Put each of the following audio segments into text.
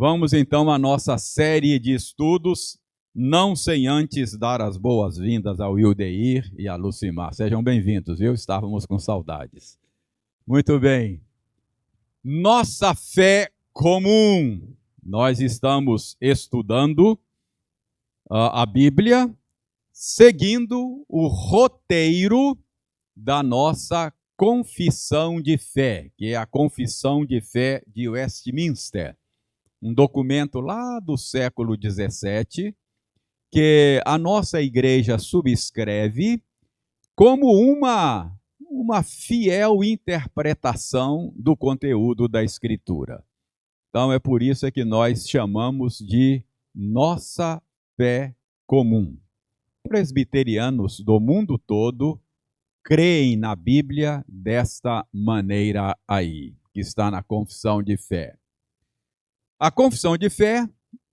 Vamos então à nossa série de estudos, não sem antes dar as boas-vindas ao Wildeir e à Lucimar. Sejam bem-vindos, viu? Estávamos com saudades. Muito bem. Nossa fé comum. Nós estamos estudando a Bíblia, seguindo o roteiro da nossa confissão de fé, que é a Confissão de Fé de Westminster. Um documento lá do século XVII, que a nossa igreja subscreve como uma fiel interpretação do conteúdo da Escritura. Então é por isso que nós chamamos de nossa fé comum. Presbiterianos do mundo todo creem na Bíblia desta maneira aí, que está na Confissão de Fé. A Confissão de Fé,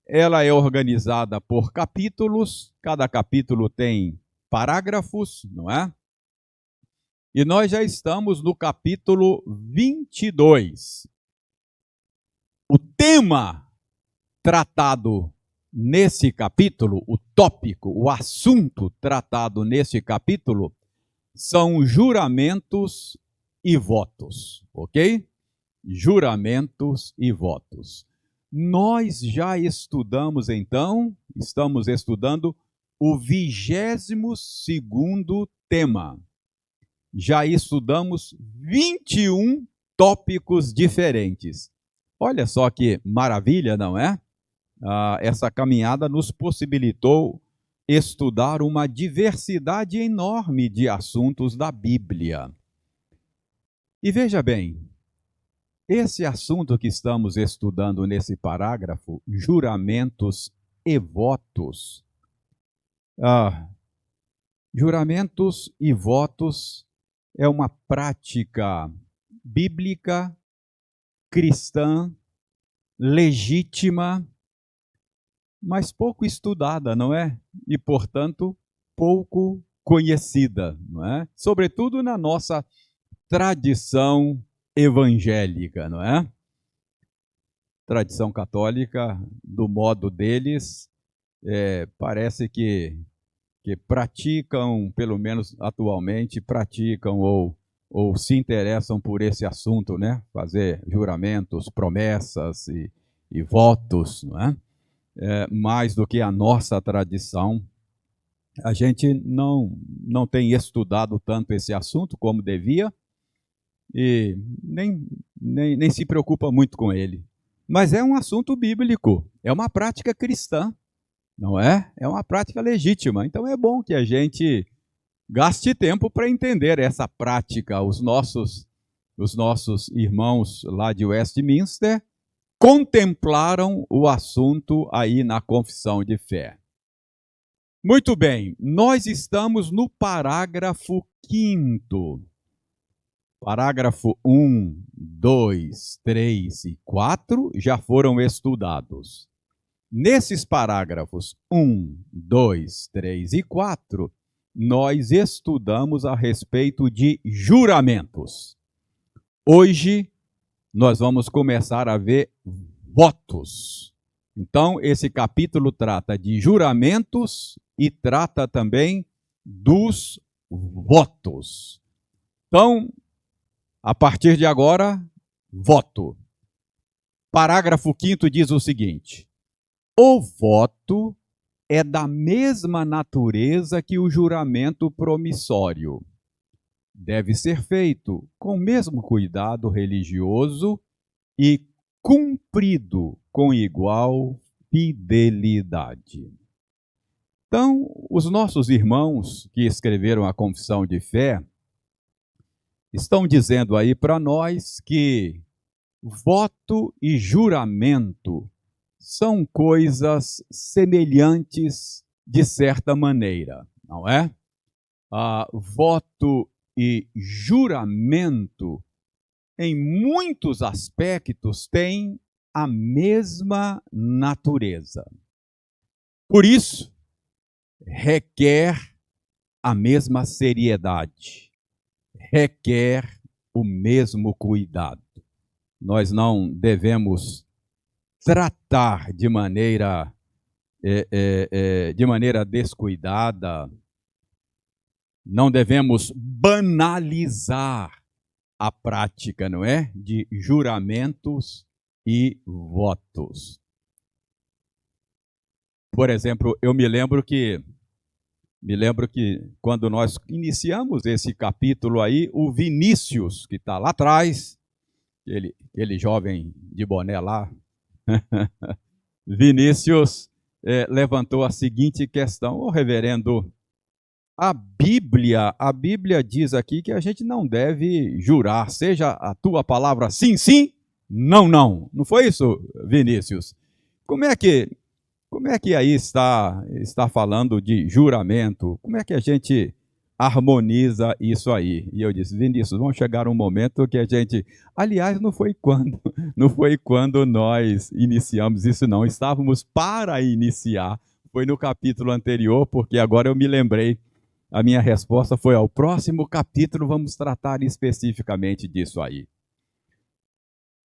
ela é organizada por capítulos, cada capítulo tem parágrafos, não é? E nós já estamos no capítulo 22. O tema tratado nesse capítulo, o tópico, o assunto tratado nesse capítulo, são juramentos e votos, ok? Juramentos e votos. Nós já estudamos, então, estamos estudando o 22º tema. Já estudamos 21 tópicos diferentes. Olha só que maravilha, não é? Essa caminhada nos possibilitou estudar uma diversidade enorme de assuntos da Bíblia. E veja bem, esse assunto que estamos estudando nesse parágrafo, juramentos e votos. Juramentos e votos é uma prática bíblica, cristã, legítima, mas pouco estudada, não é? E, portanto, pouco conhecida, não é? Sobretudo na nossa tradição evangélica, não é? Tradição católica, do modo deles, parece que praticam, pelo menos atualmente, praticam ou se interessam por esse assunto, né? Fazer juramentos, promessas e votos, não é? Mais do que a nossa tradição. A gente não tem estudado tanto esse assunto como devia, e nem se preocupa muito com ele. Mas é um assunto bíblico, é uma prática cristã, não é? É uma prática legítima. Então é bom que a gente gaste tempo para entender essa prática. Os nossos irmãos lá de Westminster contemplaram o assunto aí na Confissão de Fé. Muito bem, nós estamos no parágrafo 5º. Parágrafo 1, 2, 3 e 4 já foram estudados. Nesses parágrafos 1, 2, 3 e 4, nós estudamos a respeito de juramentos. Hoje, nós vamos começar a ver votos. Então, esse capítulo trata de juramentos e trata também dos votos. Então, a partir de agora, voto. Parágrafo 5º diz o seguinte: o voto é da mesma natureza que o juramento promissório. Deve ser feito com o mesmo cuidado religioso e cumprido com igual fidelidade. Então, os nossos irmãos que escreveram a Confissão de Fé estão dizendo aí para nós que voto e juramento são coisas semelhantes de certa maneira, não é? Voto e juramento, em muitos aspectos, têm a mesma natureza. Por isso, requer a mesma seriedade, requer o mesmo cuidado. Nós não devemos tratar de maneira descuidada, não devemos banalizar a prática, não é? De juramentos e votos. Por exemplo, eu me lembro que quando nós iniciamos esse capítulo aí, o Vinícius, que está lá atrás, aquele jovem de boné lá, Vinícius levantou a seguinte questão: ô reverendo, a Bíblia diz aqui que a gente não deve jurar, seja a tua palavra sim, sim, não, não. Não foi isso, Vinícius? Como é que aí está falando de juramento? Como é que a gente harmoniza isso aí? E eu disse, Vinícius, vamos chegar um momento que a gente, aliás, não foi quando nós iniciamos isso não, estávamos para iniciar. Foi no capítulo anterior, porque agora eu me lembrei. A minha resposta foi ao próximo capítulo vamos tratar especificamente disso aí.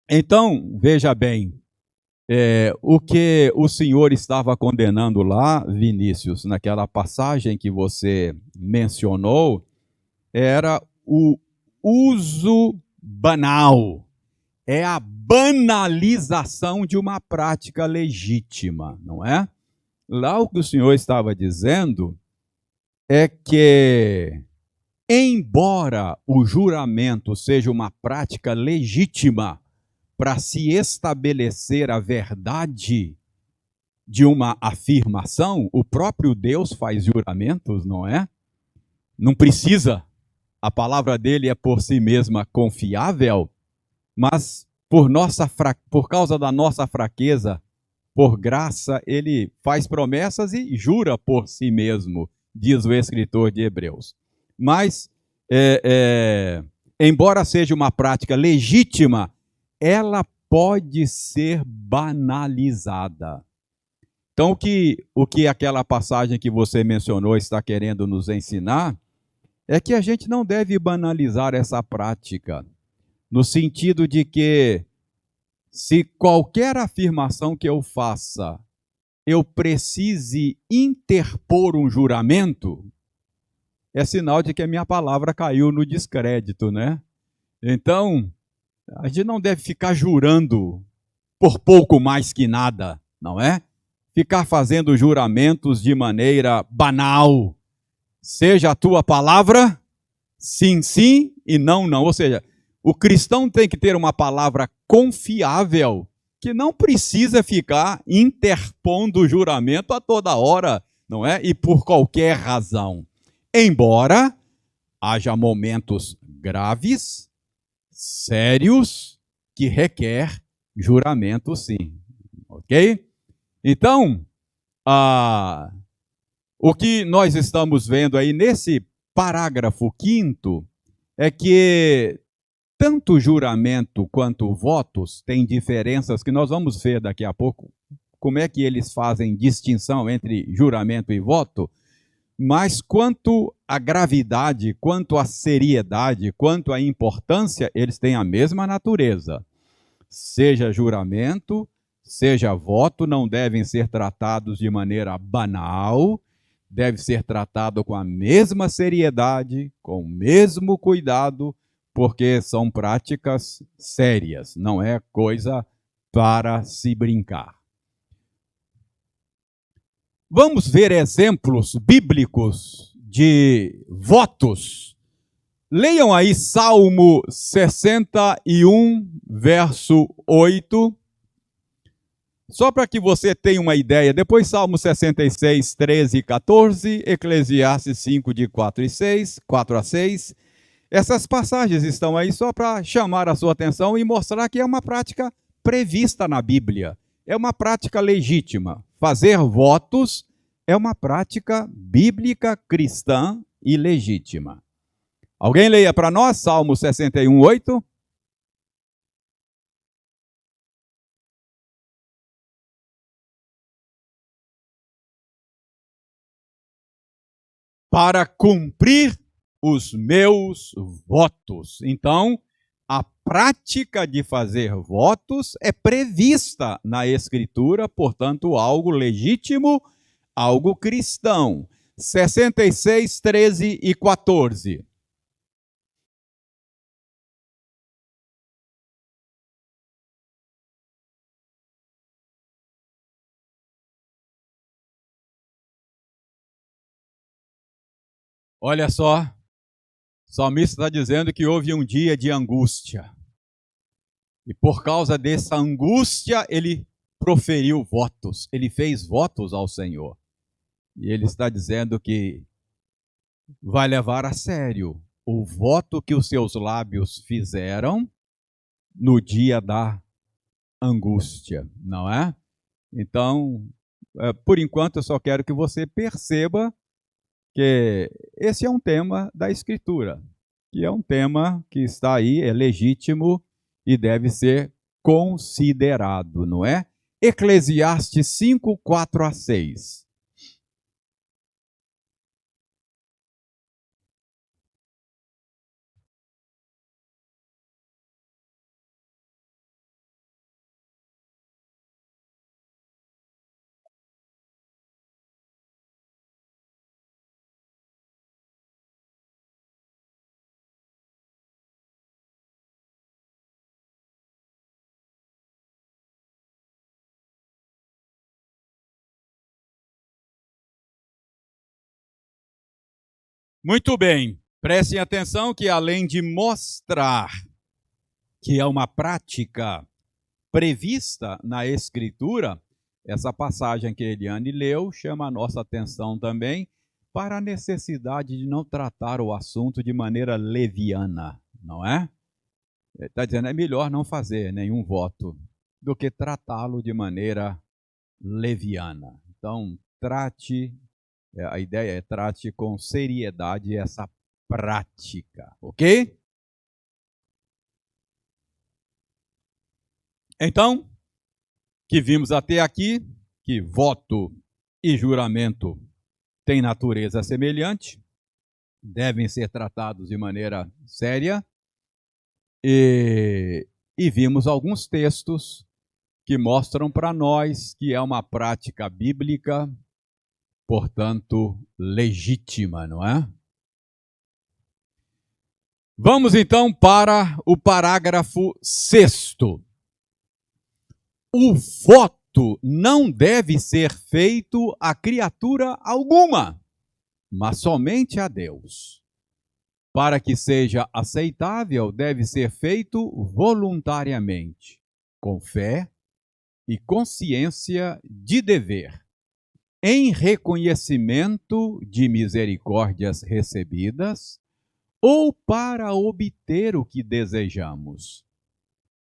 Então, veja bem, o que o Senhor estava condenando lá, Vinícius, naquela passagem que você mencionou, era o uso banal. É a banalização de uma prática legítima, não é? Lá o que o Senhor estava dizendo é que, embora o juramento seja uma prática legítima para se estabelecer a verdade de uma afirmação, o próprio Deus faz juramentos, não é? Não precisa, a palavra dele é por si mesma confiável, mas por causa da nossa fraqueza, por graça, ele faz promessas e jura por si mesmo, diz o escritor de Hebreus. Mas, embora seja uma prática legítima, ela pode ser banalizada. Então, o que aquela passagem que você mencionou está querendo nos ensinar é que a gente não deve banalizar essa prática, no sentido de que, se qualquer afirmação que eu faça, eu precise interpor um juramento, é sinal de que a minha palavra caiu no descrédito, né? Então, a gente não deve ficar jurando por pouco mais que nada, não é? Ficar fazendo juramentos de maneira banal. Seja a tua palavra sim, sim e não, não. Ou seja, o cristão tem que ter uma palavra confiável, que não precisa ficar interpondo o juramento a toda hora, não é? E por qualquer razão. Embora haja momentos graves, sérios, que requer juramento sim. Ok? Então, o que nós estamos vendo aí nesse parágrafo 5º é que tanto juramento quanto votos têm diferenças que nós vamos ver daqui a pouco, como é que eles fazem distinção entre juramento e voto, mas quanto à gravidade, quanto à seriedade, quanto à importância, eles têm a mesma natureza. Seja juramento, seja voto, não devem ser tratados de maneira banal, deve ser tratado com a mesma seriedade, com o mesmo cuidado, porque são práticas sérias, não é coisa para se brincar. Vamos ver exemplos bíblicos de votos. Leiam aí Salmo 61, verso 8. Só para que você tenha uma ideia, depois Salmo 66, 13 e 14, Eclesiastes 5, de 4 a 6. Essas passagens estão aí só para chamar a sua atenção e mostrar que é uma prática prevista na Bíblia. É uma prática legítima. Fazer votos é uma prática bíblica, cristã e legítima. Alguém leia para nós Salmo 61, 8? Para cumprir os meus votos. Então, a prática de fazer votos é prevista na Escritura, portanto, algo legítimo, algo cristão. 66, 13 e 14. Olha só, o salmista está dizendo que houve um dia de angústia. E por causa dessa angústia, ele proferiu votos, ele fez votos ao Senhor. E ele está dizendo que vai levar a sério o voto que os seus lábios fizeram no dia da angústia, não é? Então, por enquanto, eu só quero que você perceba que esse é um tema da Escritura, que é um tema que está aí, é legítimo e deve ser considerado, não é? Eclesiastes 5, 4 a 6. Muito bem, prestem atenção que além de mostrar que é uma prática prevista na Escritura, essa passagem que Eliane leu chama a nossa atenção também para a necessidade de não tratar o assunto de maneira leviana, não é? Está dizendo, é melhor não fazer nenhum voto do que tratá-lo de maneira leviana. Então, a ideia é trate com seriedade essa prática, ok? Então, que vimos até aqui, que voto e juramento têm natureza semelhante, devem ser tratados de maneira séria, e vimos alguns textos que mostram para nós que é uma prática bíblica, portanto, legítima, não é? Vamos então para o parágrafo 6º. O voto não deve ser feito a criatura alguma, mas somente a Deus. Para que seja aceitável, deve ser feito voluntariamente, com fé e consciência de dever, em reconhecimento de misericórdias recebidas ou para obter o que desejamos.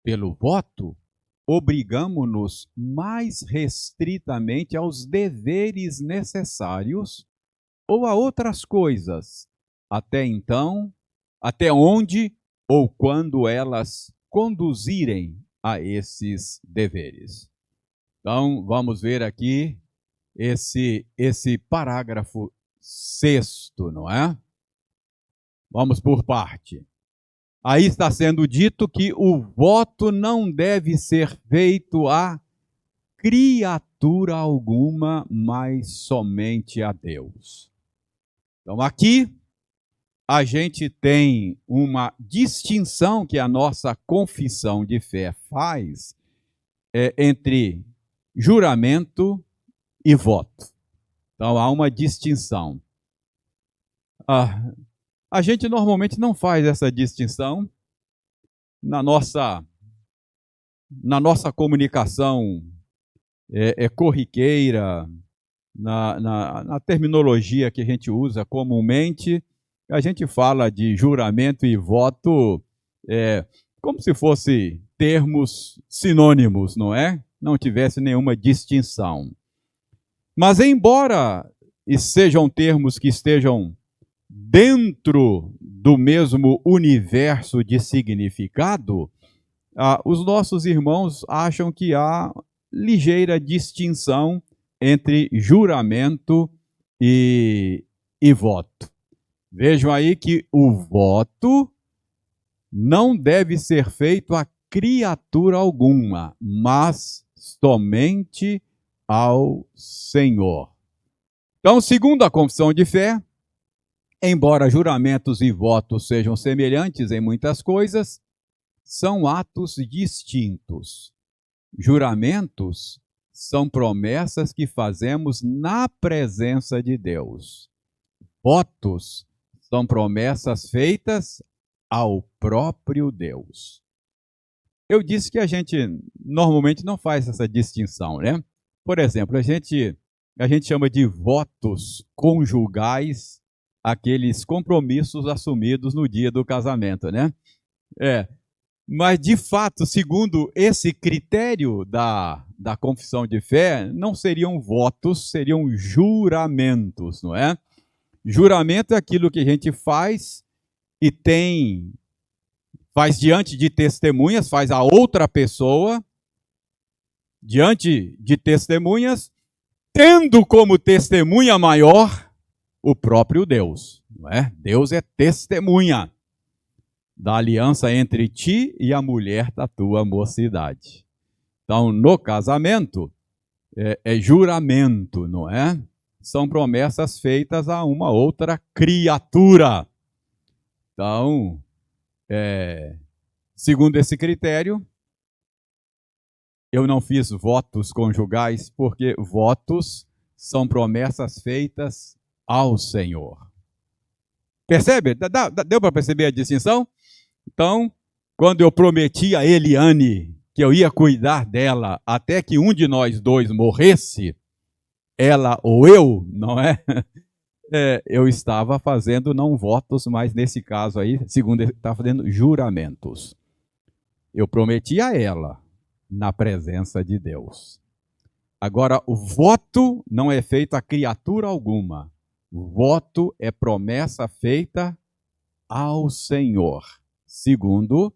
Pelo voto, obrigamo-nos mais restritamente aos deveres necessários ou a outras coisas, até onde ou quando elas conduzirem a esses deveres. Então, vamos ver aqui esse parágrafo 6º, não é? Vamos por parte. Aí está sendo dito que o voto não deve ser feito a criatura alguma, mas somente a Deus. Então, aqui a gente tem uma distinção que a nossa confissão de fé faz entre juramento e voto. Então, há uma distinção. A gente normalmente não faz essa distinção na nossa comunicação corriqueira, na terminologia que a gente usa comumente. A gente fala de juramento e voto como se fossem termos sinônimos, não é? Não tivesse nenhuma distinção. Mas, embora sejam termos que estejam dentro do mesmo universo de significado, os nossos irmãos acham que há ligeira distinção entre juramento e voto. Vejam aí que o voto não deve ser feito a criatura alguma, mas somente ao Senhor. Então, segundo a confissão de fé, embora juramentos e votos sejam semelhantes em muitas coisas, são atos distintos. Juramentos são promessas que fazemos na presença de Deus. Votos são promessas feitas ao próprio Deus. Eu disse que a gente normalmente não faz essa distinção, né? Por exemplo, a gente chama de votos conjugais aqueles compromissos assumidos no dia do casamento, né? Mas, de fato, segundo esse critério da confissão de fé, não seriam votos, seriam juramentos, não é? Juramento é aquilo que a gente faz e faz diante de testemunhas, faz a outra pessoa, diante de testemunhas, tendo como testemunha maior o próprio Deus, não é? Deus é testemunha da aliança entre ti e a mulher da tua mocidade. Então, no casamento, é juramento, não é? São promessas feitas a uma outra criatura. Então, segundo esse critério, eu não fiz votos conjugais, porque votos são promessas feitas ao Senhor. Percebe? Deu para perceber a distinção? Então, quando eu prometi a Eliane que eu ia cuidar dela até que um de nós dois morresse, ela ou eu, não é? Eu estava fazendo não votos, mas nesse caso aí, segundo ele, estava fazendo juramentos. Eu prometi a ela na presença de Deus. Agora, o voto não é feito a criatura alguma. O voto é promessa feita ao Senhor, segundo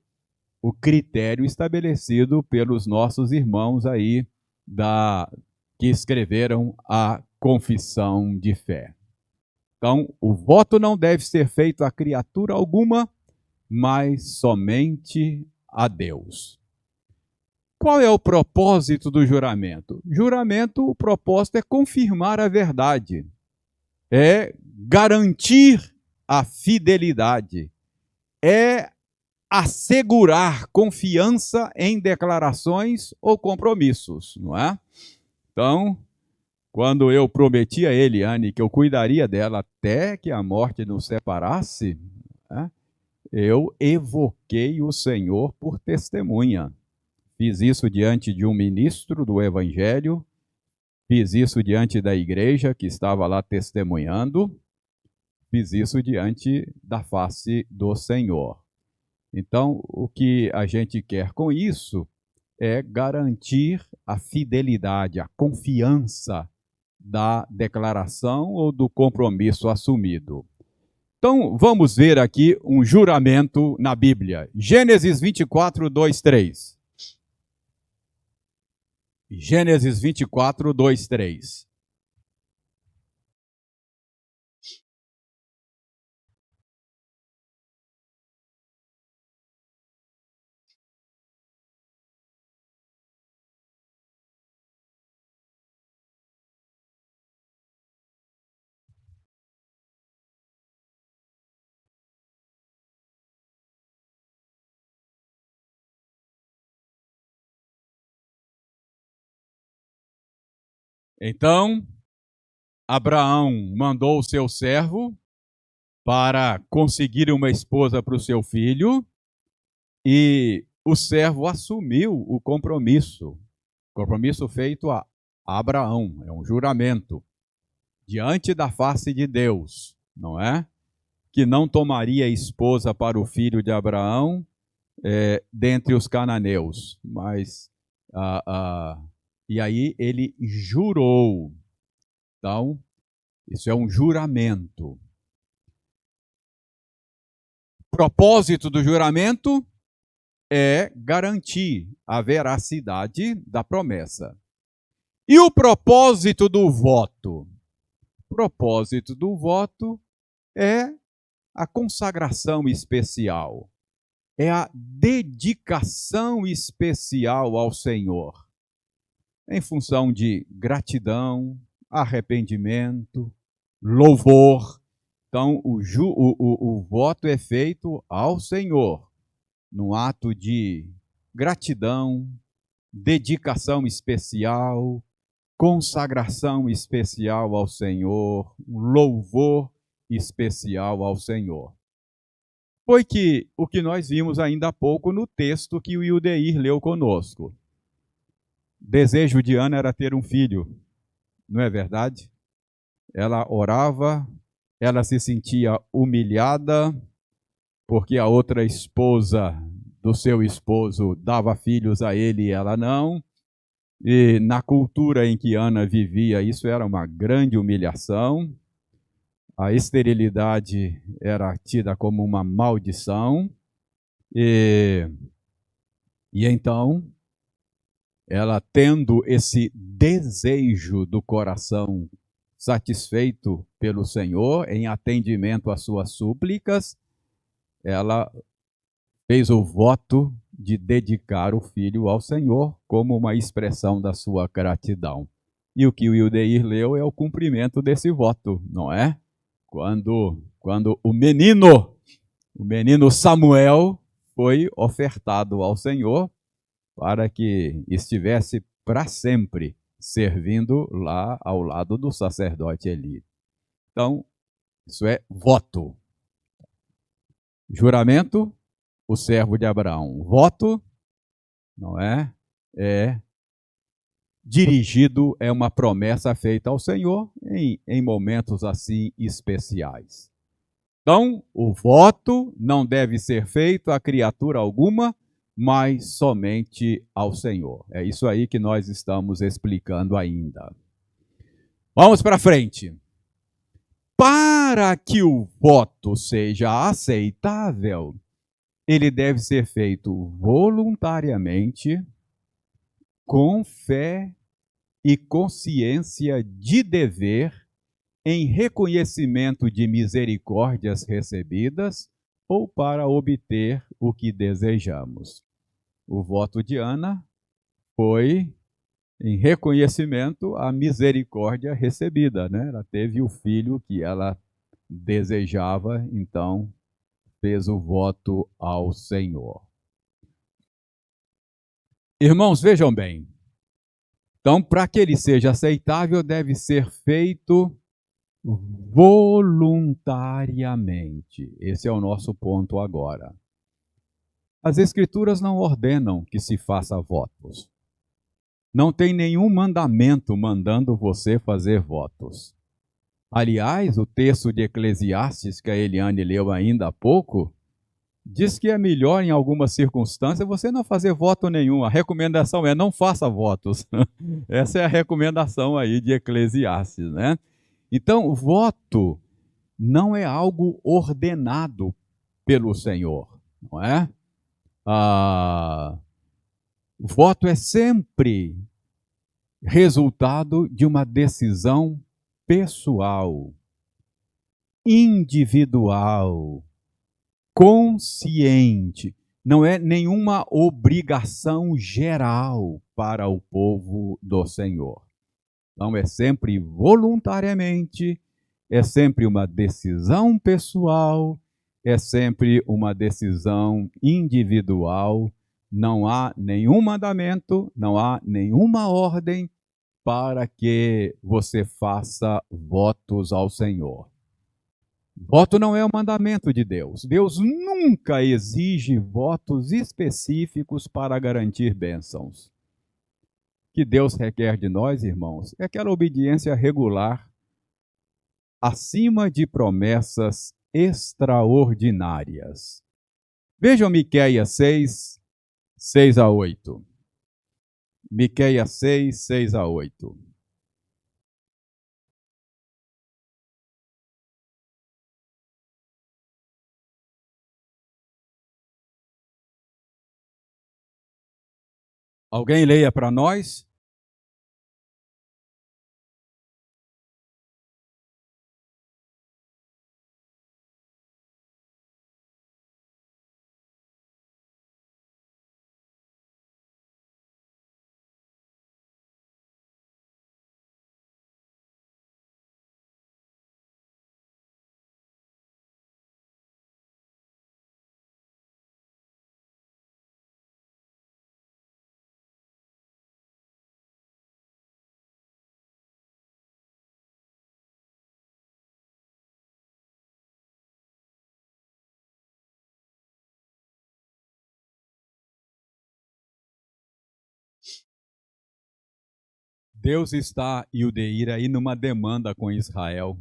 o critério estabelecido pelos nossos irmãos aí que escreveram a confissão de fé. Então, o voto não deve ser feito a criatura alguma, mas somente a Deus. Qual é o propósito do juramento? Juramento, o propósito é confirmar a verdade, é garantir a fidelidade, é assegurar confiança em declarações ou compromissos, não é? Então, quando eu prometi a Eliane que eu cuidaria dela até que a morte nos separasse, né, eu evoquei o Senhor por testemunha. Fiz isso diante de um ministro do Evangelho, fiz isso diante da igreja que estava lá testemunhando, fiz isso diante da face do Senhor. Então, o que a gente quer com isso é garantir a fidelidade, a confiança da declaração ou do compromisso assumido. Então, vamos ver aqui um juramento na Bíblia. Gênesis 24, 2, 3. Gênesis 24, 2, 3. Então, Abraão mandou o seu servo para conseguir uma esposa para o seu filho, e o servo assumiu o compromisso feito a Abraão, é um juramento, diante da face de Deus, não é? Que não tomaria esposa para o filho de Abraão dentre os cananeus, mas e aí ele jurou. Então, isso é um juramento. O propósito do juramento é garantir a veracidade da promessa. E o propósito do voto? O propósito do voto é a consagração especial. é a dedicação especial ao Senhor, em função de gratidão, arrependimento, louvor. Então, o voto é feito ao Senhor, num ato de gratidão, dedicação especial, consagração especial ao Senhor, um louvor especial ao Senhor. Foi que o que nós vimos ainda há pouco no texto que o Ildeir leu conosco. Desejo de Ana era ter um filho, não é verdade? Ela orava, ela se sentia humilhada, porque a outra esposa do seu esposo dava filhos a ele e ela não. E na cultura em que Ana vivia, isso era uma grande humilhação. A esterilidade era tida como uma maldição. E então, ela tendo esse desejo do coração satisfeito pelo Senhor, em atendimento às suas súplicas, ela fez o voto de dedicar o filho ao Senhor como uma expressão da sua gratidão. E o que o Ildeir leu é o cumprimento desse voto, não é? Quando o menino Samuel foi ofertado ao Senhor para que estivesse para sempre servindo lá ao lado do sacerdote Eli. Então, isso é voto. Juramento, o servo de Abraão. Voto, não é? É dirigido, é uma promessa feita ao Senhor em momentos assim especiais. Então, o voto não deve ser feito a criatura alguma, mas somente ao Senhor. É isso aí que nós estamos explicando ainda. Vamos para frente. Para que o voto seja aceitável, ele deve ser feito voluntariamente, com fé e consciência de dever, em reconhecimento de misericórdias recebidas ou para obter o que desejamos. O voto de Ana foi em reconhecimento à misericórdia recebida, né? Ela teve o filho que ela desejava, então fez o voto ao Senhor. Irmãos, vejam bem. Então, para que ele seja aceitável, deve ser feito voluntariamente. Esse é o nosso ponto agora. As Escrituras não ordenam que se faça votos. Não tem nenhum mandamento mandando você fazer votos. Aliás, o texto de Eclesiastes que a Eliane leu ainda há pouco diz que é melhor, em algumas circunstâncias, você não fazer voto nenhum. A recomendação é não faça votos. Essa é a recomendação aí de Eclesiastes, né? Então, o voto não é algo ordenado pelo Senhor, não é? O voto é sempre resultado de uma decisão pessoal, individual, consciente. Não é nenhuma obrigação geral para o povo do Senhor. Então, é sempre voluntariamente, é sempre uma decisão pessoal, é sempre uma decisão individual. Não há nenhum mandamento, não há nenhuma ordem para que você faça votos ao Senhor. Voto não é um mandamento de Deus. Deus nunca exige votos específicos para garantir bênçãos. O que Deus requer de nós, irmãos, é aquela obediência regular, acima de promessas extraordinárias. Vejam Miqueias 6, 6 a 8. Miqueias 6, 6 a 8. Alguém leia para nós? Deus está, Ildeir, aí numa demanda com Israel.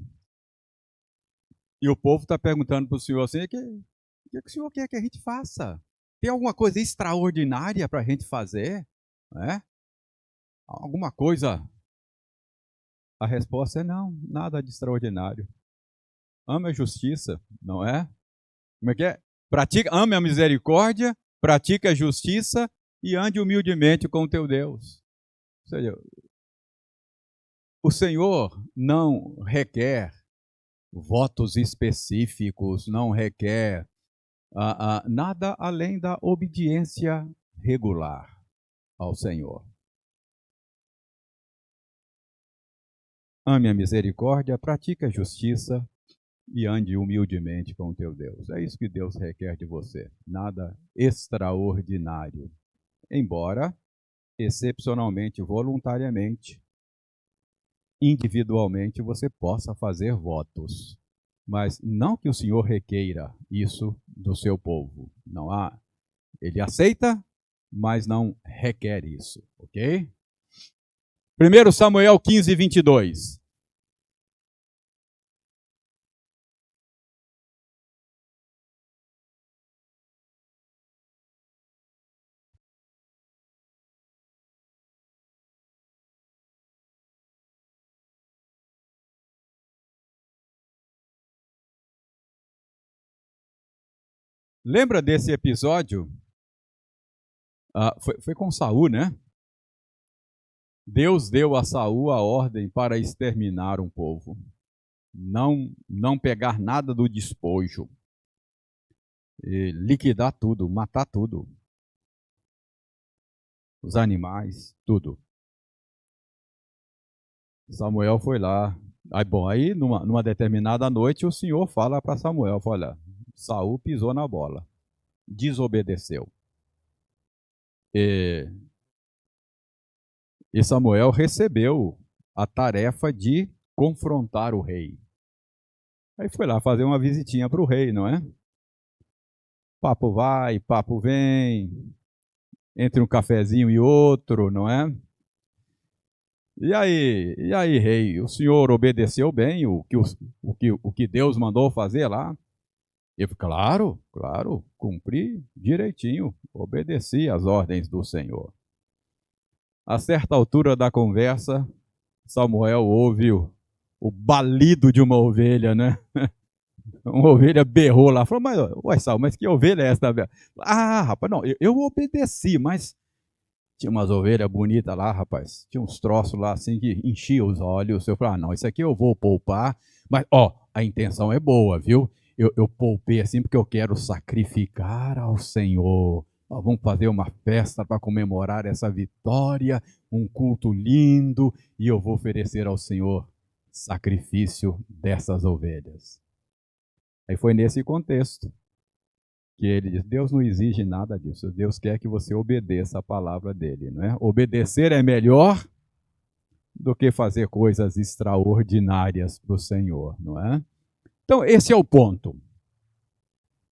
E o povo está perguntando para o Senhor assim, o que o Senhor quer que a gente faça? Tem alguma coisa extraordinária para a gente fazer? É? Alguma coisa? A resposta é não, nada de extraordinário. Ame a justiça, não é? Como é que é? Ame a misericórdia, pratique a justiça e ande humildemente com o teu Deus. Ou seja, o Senhor não requer votos específicos, não requer nada além da obediência regular ao Senhor. Ame a misericórdia, pratique a justiça e ande humildemente com o teu Deus. É isso que Deus requer de você. Nada extraordinário. Embora, excepcionalmente, voluntariamente, individualmente, você possa fazer votos. Mas não que o Senhor requeira isso do seu povo. Não há. Ele aceita, mas não requer isso, ok? 1 Samuel 15, 22. Lembra desse episódio? Foi com Saul, né? Deus deu a Saul a ordem para exterminar um povo. Não pegar nada do despojo. E liquidar tudo, matar tudo. Os animais, tudo. Samuel foi lá. Aí numa determinada noite, o Senhor fala para Samuel, olha, Saul pisou na bola, desobedeceu. E Samuel recebeu a tarefa de confrontar o rei. Aí foi lá fazer uma visitinha para o rei, não é? Papo vai, papo vem, entre um cafezinho e outro, não é? E aí, rei, o senhor obedeceu bem o que Deus mandou fazer lá? Eu falei, claro, cumpri direitinho, obedeci às ordens do Senhor. A certa altura da conversa, Samuel ouve o balido de uma ovelha, né? Uma ovelha berrou lá, falou, mas Saul, mas que ovelha é essa? Rapaz, não, eu obedeci, mas tinha umas ovelhas bonitas lá, rapaz. Tinha uns troços lá assim que enchia os olhos. Eu falei, não, isso aqui eu vou poupar. Mas, a intenção é boa, viu? Eu poupei assim porque eu quero sacrificar ao Senhor. Vamos fazer uma festa para comemorar essa vitória, um culto lindo, e eu vou oferecer ao Senhor sacrifício dessas ovelhas. Aí foi nesse contexto que ele diz, Deus não exige nada disso, Deus quer que você obedeça a palavra dele, não é? Obedecer é melhor do que fazer coisas extraordinárias para o Senhor, não é? Então, esse é o ponto.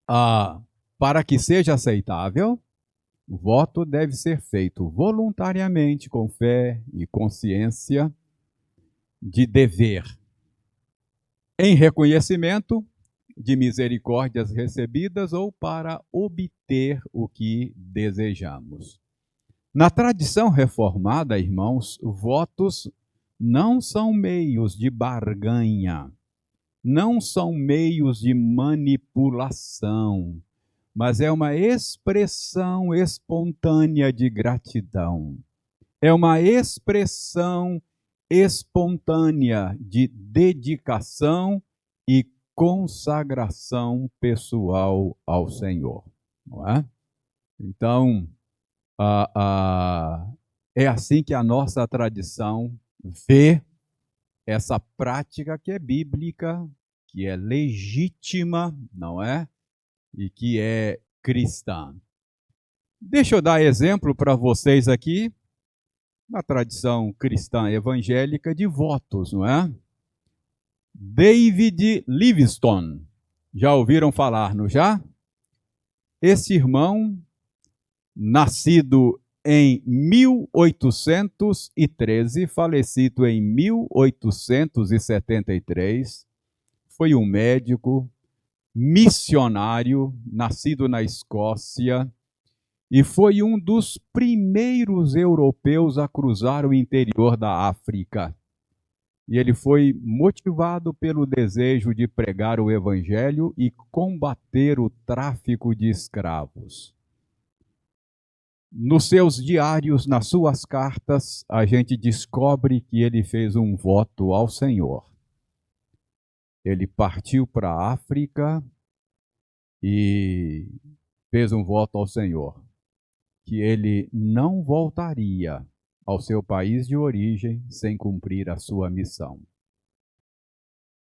Para que seja aceitável, o voto deve ser feito voluntariamente, com fé e consciência de dever, em reconhecimento de misericórdias recebidas ou para obter o que desejamos. Na tradição reformada, irmãos, votos não são meios de barganha, não são meios de manipulação, mas é uma expressão espontânea de gratidão. É uma expressão espontânea de dedicação e consagração pessoal ao Senhor, não é? Então, é assim que a nossa tradição vê essa prática que é bíblica, que é legítima, não é? E que é cristã. Deixa eu dar exemplo para vocês aqui, na tradição cristã evangélica, de votos, não é? David Livingstone. Já ouviram falar, não já? Esse irmão, nascido em 1813, falecido em 1873, foi um médico, missionário, nascido na Escócia, e foi um dos primeiros europeus a cruzar o interior da África. E ele foi motivado pelo desejo de pregar o evangelho e combater o tráfico de escravos. Nos seus diários, nas suas cartas, a gente descobre que ele fez um voto ao Senhor. Ele partiu para a África e fez um voto ao Senhor, que ele não voltaria ao seu país de origem sem cumprir a sua missão.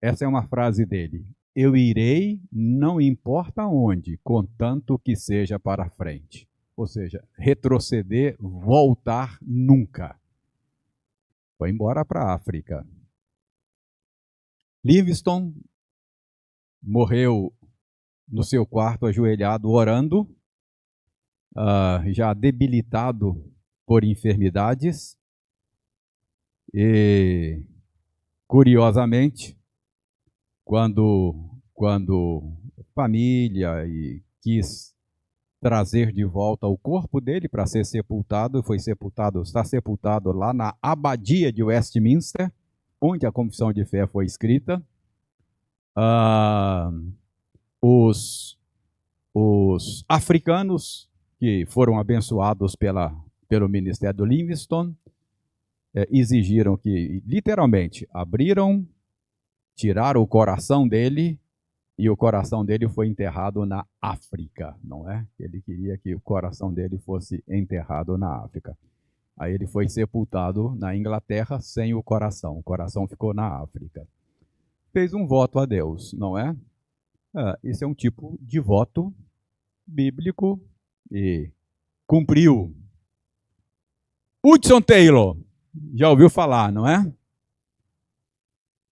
Essa é uma frase dele. Eu irei, não importa onde, contanto que seja para frente. Ou seja, retroceder, voltar nunca. Foi embora para a África. Livingstone morreu no seu quarto ajoelhado orando, já debilitado por enfermidades. E, curiosamente, quando família quis trazer de volta o corpo dele para ser sepultado, está sepultado lá na Abadia de Westminster, onde a Confissão de Fé foi escrita. Os africanos que foram abençoados pelo ministério do Livingstone exigiram que, literalmente, tiraram o coração dele, e o coração dele foi enterrado na África, não é? Ele queria que o coração dele fosse enterrado na África. Aí ele foi sepultado na Inglaterra sem o coração ficou na África. Fez um voto a Deus, não é? Esse é um tipo de voto bíblico e cumpriu. Hudson Taylor, já ouviu falar, não é?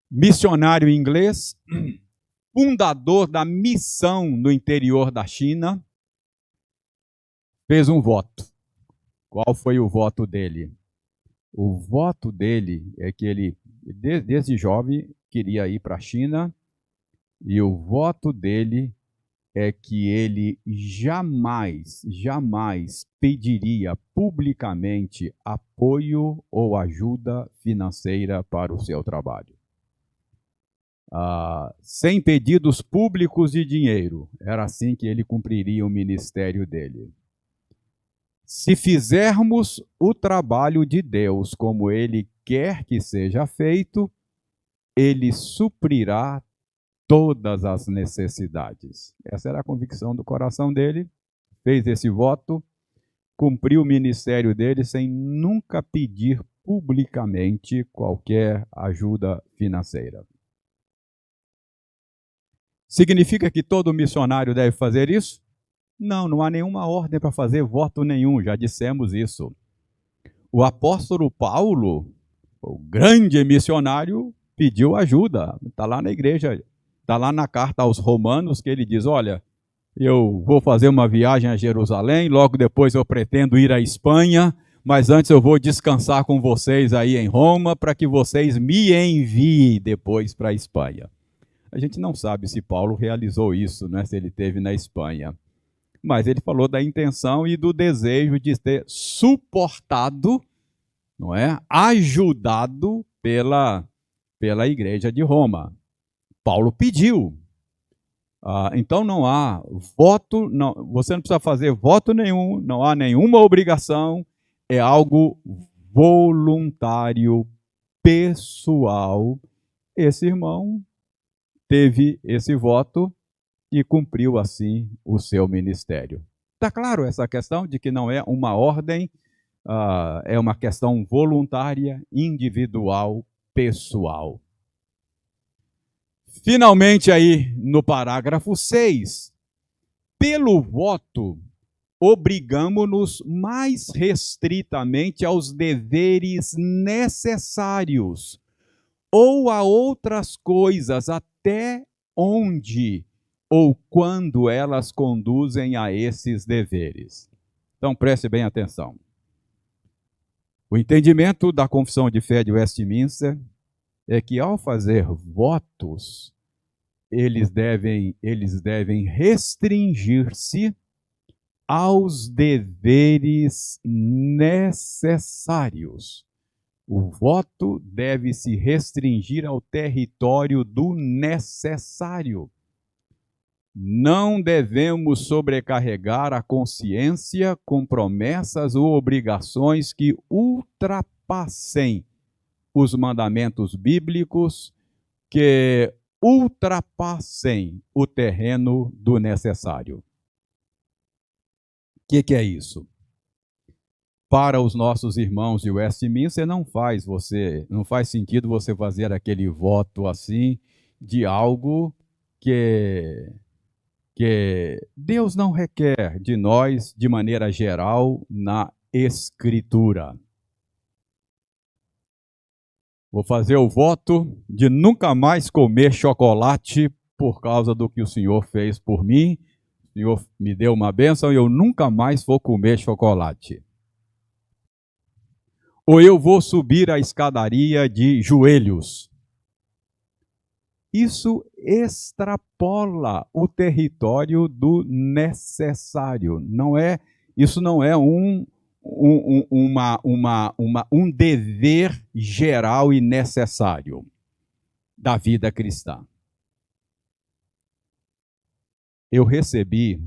Missionário inglês, fundador da missão no interior da China, fez um voto. Qual foi o voto dele? O voto dele é que ele, desde jovem, queria ir para a China, e o voto dele é que ele jamais pediria publicamente apoio ou ajuda financeira para o seu trabalho. Sem pedidos públicos de dinheiro. Era assim que ele cumpriria o ministério dele. Se fizermos o trabalho de Deus como Ele quer que seja feito, Ele suprirá todas as necessidades. Essa era a convicção do coração dele. Fez esse voto, cumpriu o ministério dele sem nunca pedir publicamente qualquer ajuda financeira. Significa que todo missionário deve fazer isso? Não, não há nenhuma ordem para fazer voto nenhum, já dissemos isso. O apóstolo Paulo, o grande missionário, pediu ajuda. Está lá na igreja, está lá na carta aos Romanos, que ele diz, olha, eu vou fazer uma viagem a Jerusalém, logo depois eu pretendo ir à Espanha, mas antes eu vou descansar com vocês aí em Roma, para que vocês me enviem depois para a Espanha. A gente não sabe se Paulo realizou isso, né, se ele esteve na Espanha. Mas ele falou da intenção e do desejo de ter suportado, não é, ajudado pela igreja de Roma. Paulo pediu. Então não há voto, não, você não precisa fazer voto nenhum, não há nenhuma obrigação, é algo voluntário, pessoal. Esse irmão teve esse voto e cumpriu assim o seu ministério. Está claro essa questão de que não é uma ordem, é uma questão voluntária, individual, pessoal. Finalmente aí no parágrafo 6, pelo voto, obrigamo-nos mais restritamente aos deveres necessários ou a outras coisas, até onde ou quando elas conduzem a esses deveres. Então preste bem atenção. O entendimento da Confissão de Fé de Westminster é que, ao fazer votos, eles devem restringir-se aos deveres necessários. O voto deve se restringir ao território do necessário. Não devemos sobrecarregar a consciência com promessas ou obrigações que ultrapassem os mandamentos bíblicos, que ultrapassem o terreno do necessário. O que é isso? Para os nossos irmãos de Westminster, não faz sentido você fazer aquele voto assim de algo que Deus não requer de nós de maneira geral na Escritura. Vou fazer o voto de nunca mais comer chocolate por causa do que o Senhor fez por mim. O Senhor me deu uma bênção e eu nunca mais vou comer chocolate. Ou eu vou subir a escadaria de joelhos. Isso extrapola o território do necessário. Isso não é um dever geral e necessário da vida cristã. Eu recebi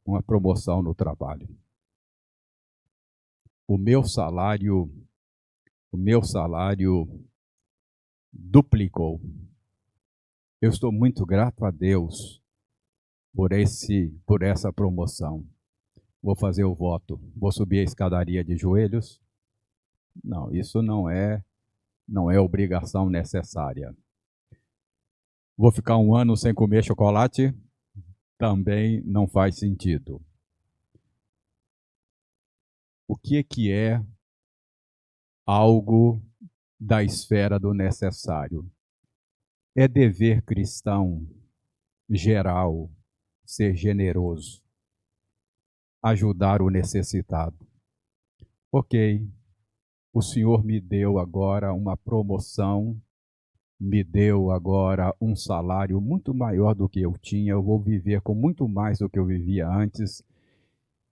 uma promoção no trabalho. O meu salário duplicou. Eu estou muito grato a Deus por essa promoção. Vou fazer o voto. Vou subir a escadaria de joelhos? Não, isso não é obrigação necessária. Vou ficar 1 ano sem comer chocolate? Também não faz sentido. O que é algo da esfera do necessário? É dever cristão geral ser generoso, ajudar o necessitado. Ok, o Senhor me deu agora uma promoção, me deu agora um salário muito maior do que eu tinha, eu vou viver com muito mais do que eu vivia antes.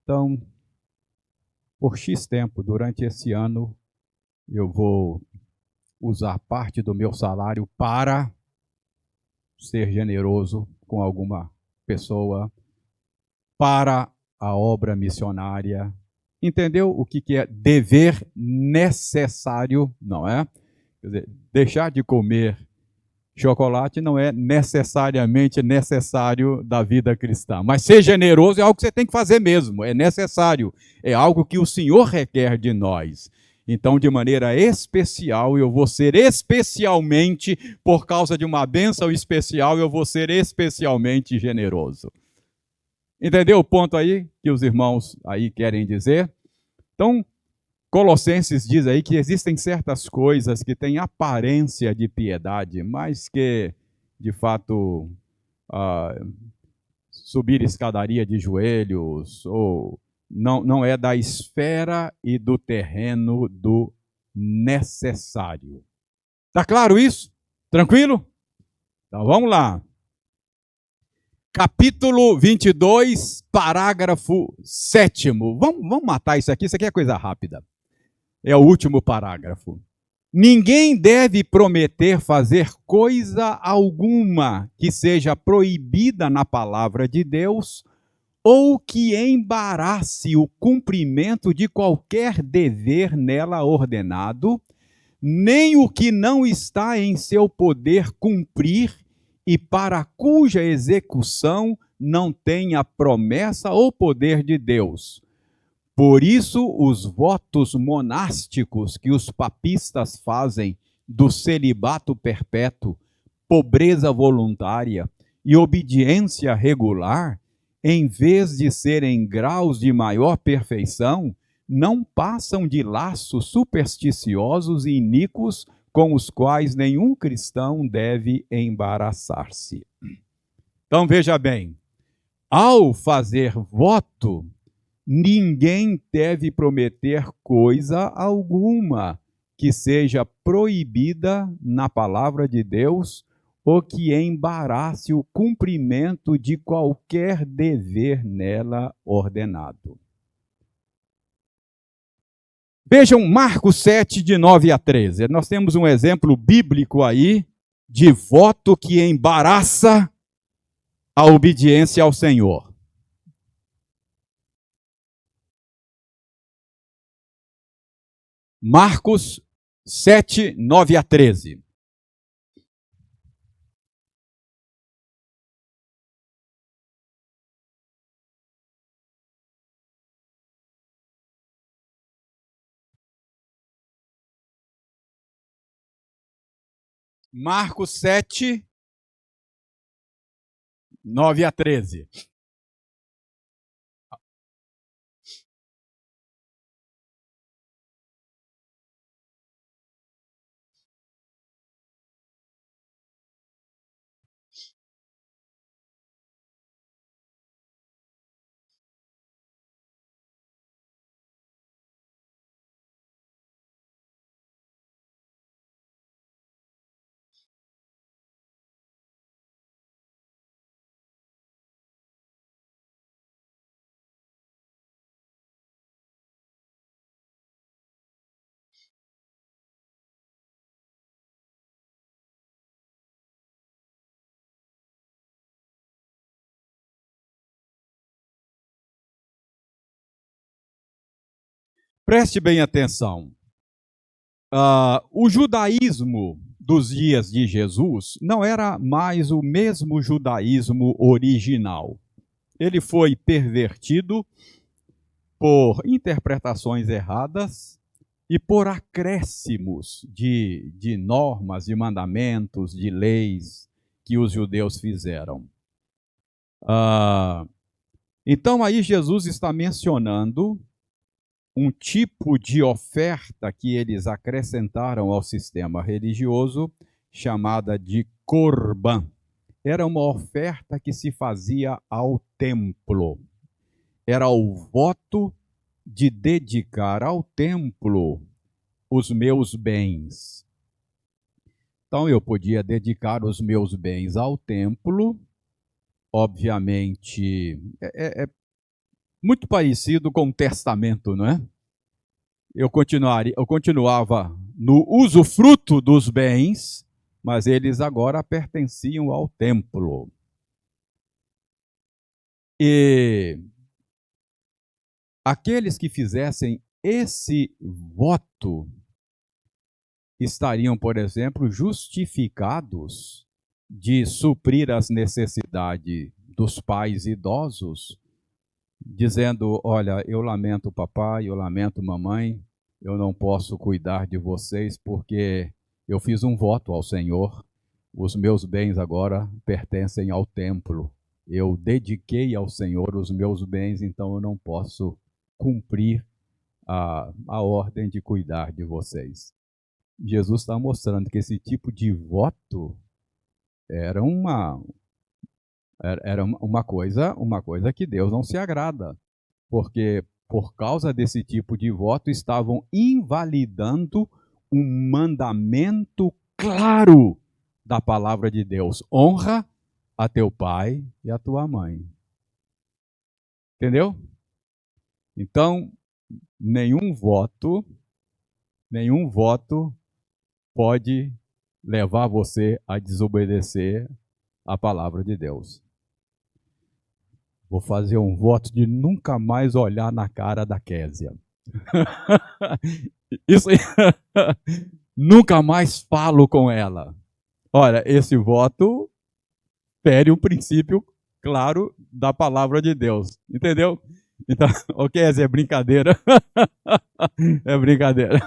Então, por X tempo, durante esse ano, eu vou usar parte do meu salário para ser generoso com alguma pessoa, para a obra missionária. Entendeu o que é dever necessário, não é? Quer dizer, deixar de comer chocolate não é necessariamente necessário da vida cristã. Mas ser generoso é algo que você tem que fazer mesmo, é necessário. É algo que o Senhor requer de nós. Então, de maneira especial, eu vou ser especialmente, por causa de uma bênção especial, eu vou ser especialmente generoso. Entendeu o ponto aí que os irmãos aí querem dizer? Então, Colossenses diz aí que existem certas coisas que têm aparência de piedade, mas que, de fato, subir escadaria de joelhos, ou não é da esfera e do terreno do necessário. Tá claro isso? Tranquilo? Então vamos lá. Capítulo 22, parágrafo 7º. Vamos matar isso aqui é coisa rápida. É o último parágrafo. Ninguém deve prometer fazer coisa alguma que seja proibida na palavra de Deus ou que embarace o cumprimento de qualquer dever nela ordenado, nem o que não está em seu poder cumprir e para cuja execução não tenha promessa ou poder de Deus. Por isso, os votos monásticos que os papistas fazem do celibato perpétuo, pobreza voluntária e obediência regular, em vez de serem graus de maior perfeição, não passam de laços supersticiosos e iníquos com os quais nenhum cristão deve embaraçar-se. Então, veja bem, ao fazer voto, ninguém deve prometer coisa alguma que seja proibida na palavra de Deus ou que embarace o cumprimento de qualquer dever nela ordenado. Vejam Marcos 7, de 9 a 13. Nós temos um exemplo bíblico aí de voto que embaraça a obediência ao Senhor. Marcos 7, 9 a 13. Marcos 7, 9 a 13. Preste bem atenção. O judaísmo dos dias de Jesus não era mais o mesmo judaísmo original. Ele foi pervertido por interpretações erradas e por acréscimos de normas, de mandamentos, de leis que os judeus fizeram. Então aí Jesus está mencionando um tipo de oferta que eles acrescentaram ao sistema religioso, chamada de Corban. Era uma oferta que se fazia ao templo. Era o voto de dedicar ao templo os meus bens. Então eu podia dedicar os meus bens ao templo, obviamente, muito parecido com o testamento, não é? Eu continuava no usufruto dos bens, mas eles agora pertenciam ao templo. E aqueles que fizessem esse voto estariam, por exemplo, justificados de suprir as necessidades dos pais idosos, dizendo: olha, eu lamento papai, eu lamento mamãe, eu não posso cuidar de vocês porque eu fiz um voto ao Senhor, os meus bens agora pertencem ao templo, eu dediquei ao Senhor os meus bens, então eu não posso cumprir a ordem de cuidar de vocês. Jesus está mostrando que esse tipo de voto era uma coisa que Deus não se agrada, porque por causa desse tipo de voto estavam invalidando um mandamento claro da palavra de Deus: honra a teu pai e a tua mãe. Entendeu? Então, nenhum voto pode levar você a desobedecer a palavra de Deus. Vou fazer um voto de nunca mais olhar na cara da Késia. Isso aí. Nunca mais falo com ela. Olha, esse voto fere um princípio claro da palavra de Deus. Entendeu? Então, Késia, é brincadeira. É brincadeira.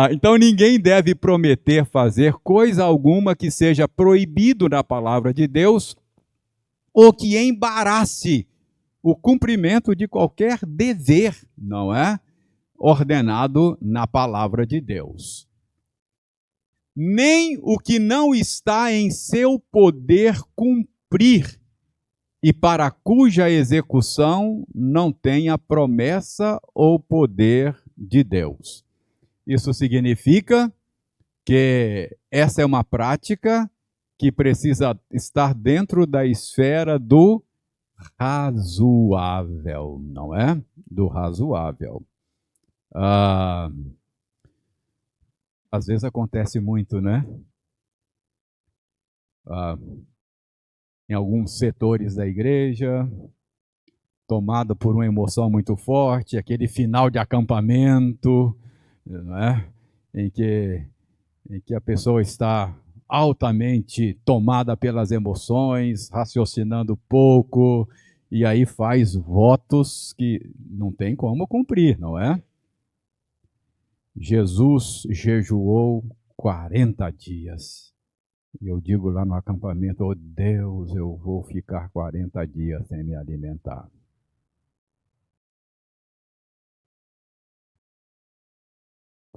Então, ninguém deve prometer fazer coisa alguma que seja proibido na palavra de Deus ou que embarace o cumprimento de qualquer dever, não é? Ordenado na palavra de Deus. Nem o que não está em seu poder cumprir e para cuja execução não tem a promessa ou poder de Deus. Isso significa que essa é uma prática que precisa estar dentro da esfera do razoável, não é? Do razoável. Às vezes acontece muito, né? Em alguns setores da igreja, tomado por uma emoção muito forte, aquele final de acampamento, né? em que a pessoa está altamente tomada pelas emoções, raciocinando pouco, e aí faz votos que não tem como cumprir, não é? Jesus jejuou 40 dias. E eu digo lá no acampamento, oh Deus, eu vou ficar 40 dias sem me alimentar.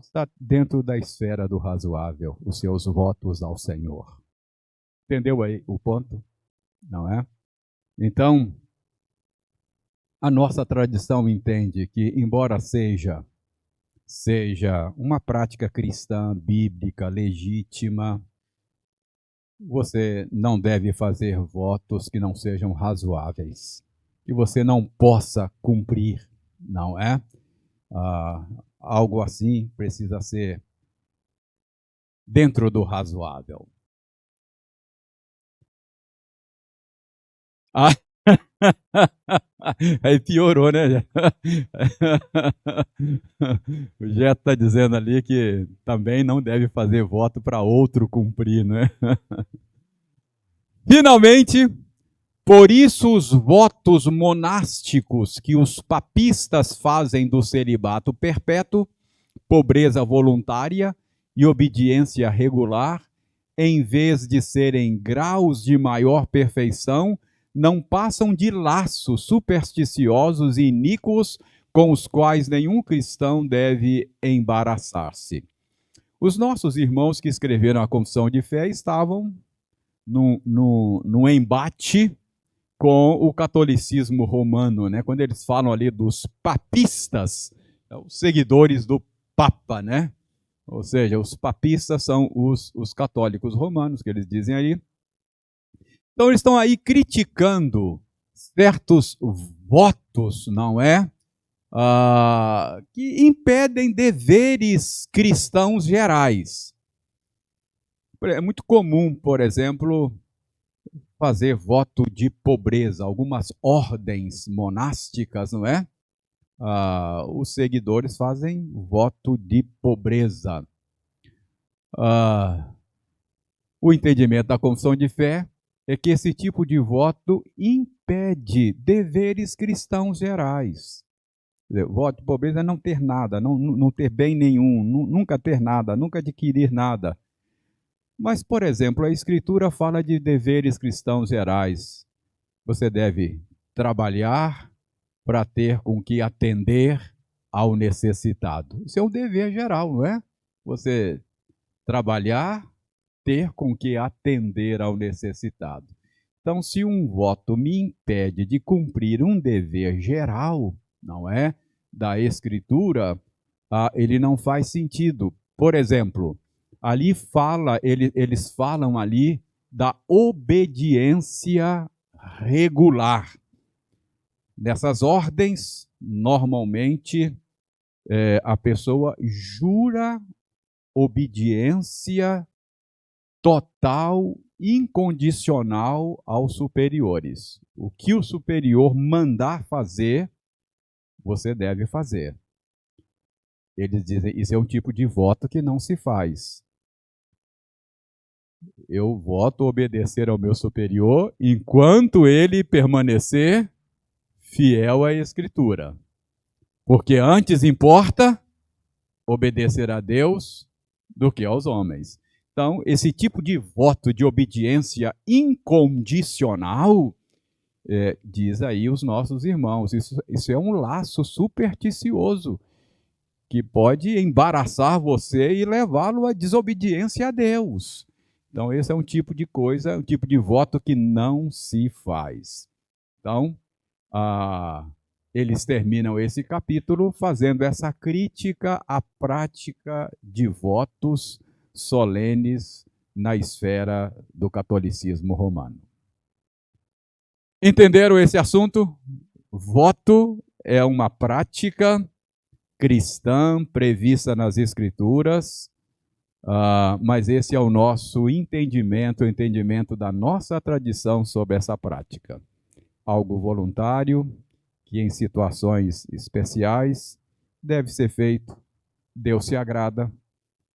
Está dentro da esfera do razoável, os seus votos ao Senhor. Entendeu aí o ponto? Não é? Então, a nossa tradição entende que, embora seja uma prática cristã, bíblica, legítima, você não deve fazer votos que não sejam razoáveis, que você não possa cumprir, não é? Algo assim precisa ser dentro do razoável. Aí piorou, né? O Jeto está dizendo ali que também não deve fazer voto para outro cumprir, né? Finalmente, por isso os votos monásticos que os papistas fazem do celibato perpétuo, pobreza voluntária e obediência regular, em vez de serem graus de maior perfeição, não passam de laços supersticiosos e iníquos com os quais nenhum cristão deve embaraçar-se. Os nossos irmãos que escreveram a Confissão de Fé estavam num embate com o catolicismo romano, né? Quando eles falam ali dos papistas, os seguidores do Papa, né? Ou seja, os papistas são os católicos romanos, que eles dizem aí. Então eles estão aí criticando certos votos, não é? Que impedem deveres cristãos gerais. É muito comum, por exemplo, fazer voto de pobreza. Algumas ordens monásticas, não é? Os seguidores fazem voto de pobreza. O entendimento da confissão de fé é que esse tipo de voto impede deveres cristãos gerais. Voto de pobreza é não ter nada, não ter bem nenhum, nunca ter nada, nunca adquirir nada. Mas, por exemplo, a Escritura fala de deveres cristãos gerais. Você deve trabalhar para ter com que atender ao necessitado. Isso é um dever geral, não é? Você trabalhar, ter com que atender ao necessitado. Então, se um voto me impede de cumprir um dever geral, não é? Da Escritura, ele não faz sentido. Por exemplo, ali eles falam ali da obediência regular. Nessas ordens, normalmente, a pessoa jura obediência total, incondicional aos superiores. O que o superior mandar fazer, você deve fazer. Eles dizem, isso é um tipo de voto que não se faz. Eu voto obedecer ao meu superior enquanto ele permanecer fiel à Escritura. Porque antes importa obedecer a Deus do que aos homens. Então, esse tipo de voto de obediência incondicional, diz aí os nossos irmãos, isso é um laço supersticioso que pode embaraçar você e levá-lo à desobediência a Deus. Então, esse é um tipo de coisa, um tipo de voto que não se faz. Então, eles terminam esse capítulo fazendo essa crítica à prática de votos solenes na esfera do catolicismo romano. Entenderam esse assunto? Voto é uma prática cristã prevista nas Escrituras, mas esse é o nosso entendimento, o entendimento da nossa tradição sobre essa prática. Algo voluntário, que em situações especiais deve ser feito, Deus se agrada,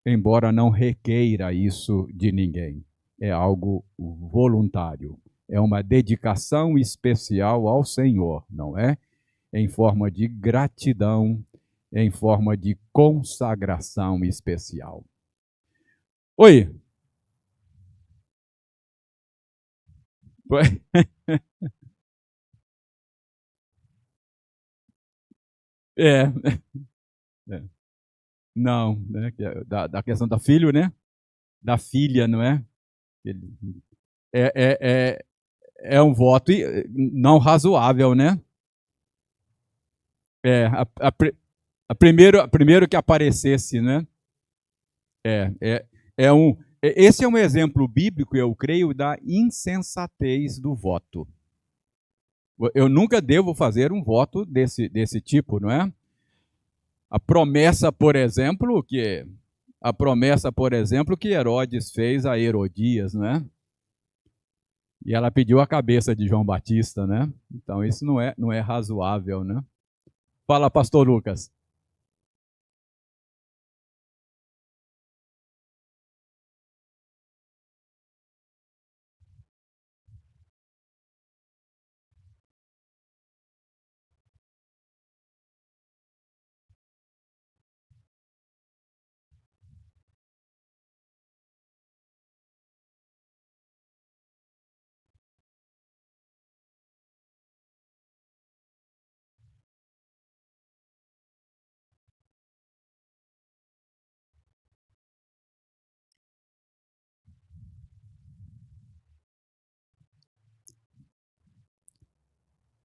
embora não requeira isso de ninguém. É algo voluntário, é uma dedicação especial ao Senhor, não é? Em forma de gratidão, em forma de consagração especial. Oi. É. É. Não, né? Da questão da filho, né? Da filha, não é? É um voto não razoável, né? Primeiro que aparecesse, né? É, é, esse é um exemplo bíblico, eu creio, da insensatez do voto. Eu nunca devo fazer um voto desse tipo, não é? A promessa, por exemplo, que Herodes fez a Herodias, não é? E ela pediu a cabeça de João Batista, né? Então isso não é razoável, né? Fala, pastor Lucas.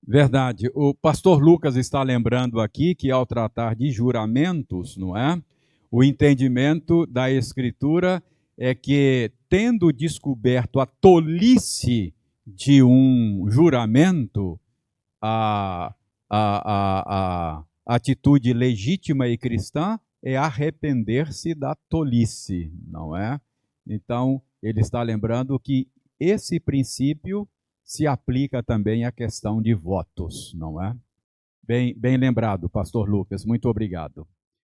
Verdade. O pastor Lucas está lembrando aqui que ao tratar de juramentos, não é? O entendimento da Escritura é que, tendo descoberto a tolice de um juramento, a, a atitude legítima e cristã é arrepender-se da tolice, não é? Então, ele está lembrando que esse princípio se aplica também à questão de votos, não é? Bem lembrado, pastor Lucas, muito obrigado.